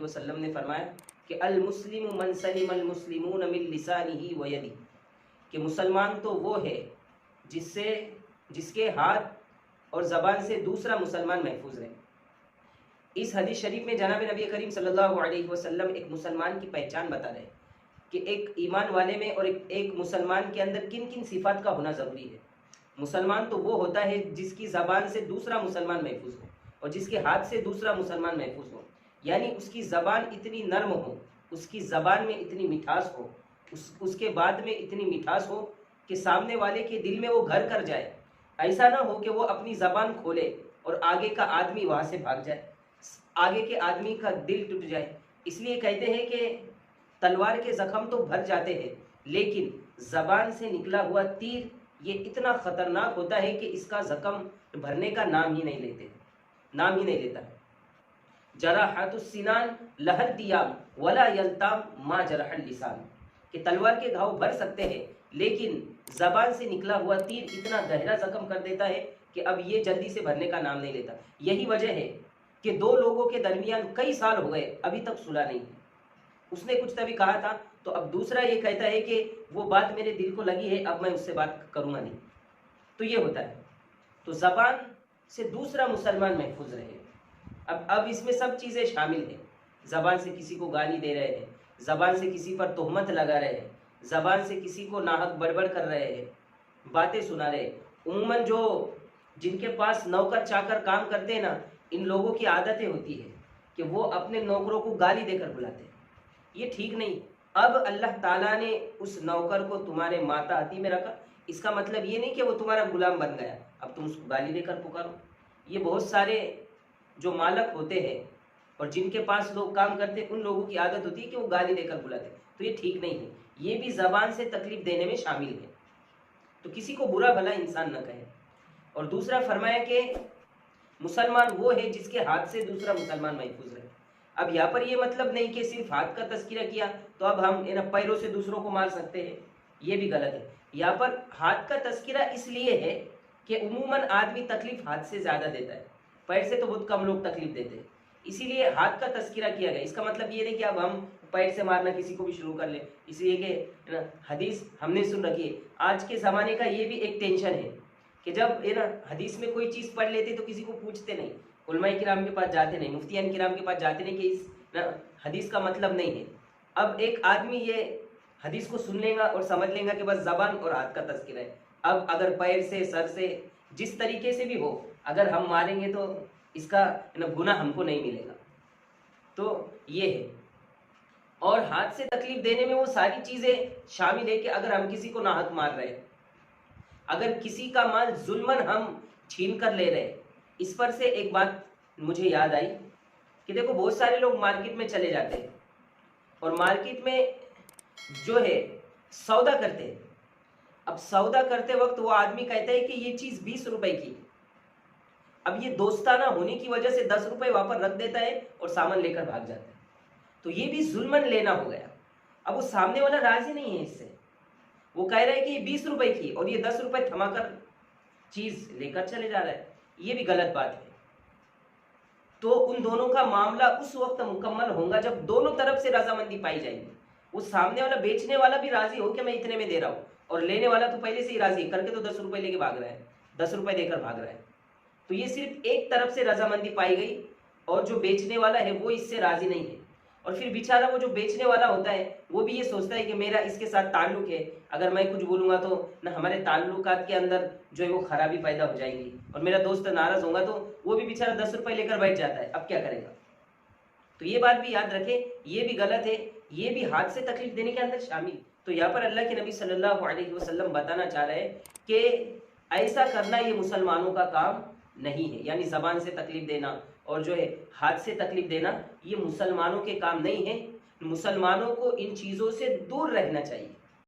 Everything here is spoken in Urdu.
وسلم نے فرمایا کہ المسلم من سلم المسلمون من لسانہ و یدہ، کہ مسلمان تو وہ ہے جس کے ہاتھ اور زبان سے دوسرا مسلمان محفوظ رہے۔ اس حدیث شریف میں جناب نبی کریم صلی اللہ علیہ وسلم ایک مسلمان کی پہچان بتا رہے ہیں کہ ایک ایمان والے میں اور ایک مسلمان کے اندر کن کن صفات کا ہونا ضروری ہے۔ مسلمان تو وہ ہوتا ہے جس کی زبان سے دوسرا مسلمان محفوظ ہو اور جس کے ہاتھ سے دوسرا مسلمان محفوظ ہو، یعنی اس کی زبان اتنی نرم ہو، اس کی زبان میں اتنی مٹھاس ہو، اس کے بعد میں اتنی مٹھاس ہو کہ سامنے والے کے دل میں وہ گھر کر جائے۔ ایسا نہ ہو کہ وہ اپنی زبان کھولے اور آگے کا آدمی وہاں سے بھاگ جائے، آگے کے آدمی کا دل ٹوٹ جائے۔ اس لیے کہتے ہیں کہ تلوار کے زخم تو بھر جاتے ہیں، لیکن زبان سے نکلا ہوا تیر یہ اتنا خطرناک ہوتا ہے کہ اس کا زخم بھرنے کا نام ہی نہیں لیتا۔ جراحات السنان لہر دیام ولا یلتام ما جرح اللسان، کہ تلوار کے گھاؤ بھر سکتے ہیں لیکن زبان سے نکلا ہوا تیر اتنا گہرا زخم کر دیتا ہے کہ اب یہ جلدی سے بھرنے کا نام نہیں لیتا۔ یہی وجہ ہے کہ دو لوگوں کے درمیان کئی سال ہو گئے ابھی تک صلح نہیں ہے، اس نے کچھ تبھی کہا تھا تو اب دوسرا یہ کہتا ہے کہ وہ بات میرے دل کو لگی ہے، اب میں اس سے بات کروں گا نہیں، تو یہ ہوتا ہے۔ تو زبان سے دوسرا مسلمان محفوظ رہے۔ اب اس میں سب چیزیں شامل ہیں، زبان سے کسی کو گالی دے رہے ہیں، زبان سے کسی پر تہمت لگا رہے ہیں، زبان سے کسی کو ناحق بڑبڑ کر رہے ہیں، باتیں سنا رہے ہیں۔ عموماً جن کے پاس نوکر چاکر کام کرتے ہیں نا، ان لوگوں کی عادتیں ہوتی ہے کہ وہ اپنے نوکروں کو گالی دے کر بلاتے ہیں، یہ ٹھیک نہیں۔ اب اللہ تعالیٰ نے اس نوکر کو تمہارے ماتحتی میں رکھا، اس کا مطلب یہ نہیں کہ وہ تمہارا غلام بن گیا اب تم اس کو گالی دے کر پکارو۔ یہ بہت سارے جو مالک ہوتے ہیں اور جن کے پاس لوگ کام کرتے ہیں، ان لوگوں کی عادت ہوتی ہے کہ وہ گالی دے کر بلاتے ہیں، تو یہ ٹھیک نہیں ہے، یہ بھی زبان سے تکلیف دینے میں شامل ہے۔ تو کسی کو برا بھلا انسان نہ کہے۔ اور دوسرا فرمایا کہ مسلمان وہ ہے جس کے ہاتھ سے دوسرا مسلمان محفوظ رہے۔ اب یہاں پر یہ مطلب نہیں کہ صرف ہاتھ کا تذکرہ کیا تو اب ہم پیروں سے دوسروں کو مار سکتے ہیں، یہ بھی غلط ہے۔ یہاں پر ہاتھ کا تذکرہ اس لیے ہے کہ عموماً آدمی تکلیف ہاتھ سے زیادہ دیتا ہے، پیر سے تو بہت کم لوگ تکلیف دیتے ہیں، اسی لیے ہاتھ کا تذکرہ کیا گیا۔ اس کا مطلب یہ نہیں کہ اب ہم پیر سے مارنا کسی کو بھی شروع کر لیں، اس لیے کہ حدیث ہم نے سن رکھی ہے۔ آج کے زمانے کا یہ بھی ایک ٹینشن ہے کہ جب حدیث میں کوئی چیز پڑھ لیتے تو کسی کو پوچھتے نہیں، علماء کرام کے پاس جاتے نہیں، مفتیان کرام کے پاس جاتے نہیں کہ اس حدیث کا مطلب نہیں ہے۔ اب ایک آدمی یہ حدیث کو سن لے گا اور سمجھ لے گا کہ بس زبان اور ہاتھ کا تذکرہ ہے، اب اگر پیر سے سر سے جس طریقے سے بھی ہو اگر ہم ماریں گے تو اس کا گناہ ہم کو نہیں ملے گا، تو یہ ہے۔ اور ہاتھ سے تکلیف دینے میں وہ ساری چیزیں شامل ہے کہ اگر ہم کسی کو ناحق مار رہے، اگر کسی کا مال ظلمن ہم چھین کر لے رہے۔ اس پر سے ایک بات مجھے یاد آئی کہ دیکھو بہت سارے لوگ مارکیٹ میں چلے جاتے ہیں اور مارکیٹ میں جو ہے سودا کرتے ہیں۔ اب سودا کرتے وقت وہ آدمی کہتا ہے کہ یہ چیز 20 روپے کی، اب یہ دوستانہ ہونے کی وجہ سے 10 روپے وہاں پر رکھ دیتا ہے اور سامان لے کر بھاگ جاتا ہے، تو یہ بھی ظلمن لینا ہو گیا۔ اب وہ سامنے والا راضی نہیں ہے اس سے، وہ کہہ رہا ہے کہ یہ 20 روپے کی اور یہ 10 روپے تھما کر چیز لے کر چلے جا رہا ہے، یہ بھی غلط بات ہے۔ تو ان دونوں کا معاملہ اس وقت مکمل ہوگا جب دونوں طرف سے رضامندی پائی جائے گی، وہ سامنے والا بیچنے والا بھی راضی ہو کہ میں اتنے میں دے رہا ہوں، اور لینے والا تو پہلے سے ہی راضی کر کے تو 10 روپے لے کے بھاگ رہا ہے، 10 روپے دے کر بھاگ رہا ہے۔ تو یہ صرف ایک طرف سے رضامندی پائی گئی اور جو بیچنے والا ہے وہ اس سے راضی نہیں ہے، اور پھر بیچارہ وہ جو بیچنے والا ہوتا ہے وہ بھی یہ سوچتا ہے کہ میرا اس کے ساتھ تعلق ہے، اگر میں کچھ بولوں گا تو نہ ہمارے تعلقات کے اندر جو ہے وہ خرابی پیدا ہو جائے گی اور میرا دوست ناراض ہوگا، تو وہ بھی بیچارہ 10 روپے لے کر بیٹھ جاتا ہے، اب کیا کرے گا؟ تو یہ بات بھی یاد رکھیں، یہ بھی غلط ہے، یہ بھی ہاتھ سے تکلیف دینے کے اندر شامل۔ تو یہاں پر اللہ کے نبی صلی اللہ علیہ وسلم بتانا چاہ رہے ہیں کہ ایسا کرنا یہ مسلمانوں کا کام نہیں ہے، یعنی زبان سے تکلیف دینا اور جو ہے ہاتھ سے تکلیف دینا یہ مسلمانوں کے کام نہیں ہے۔ مسلمانوں کو ان چیزوں سے دور رہنا چاہیے۔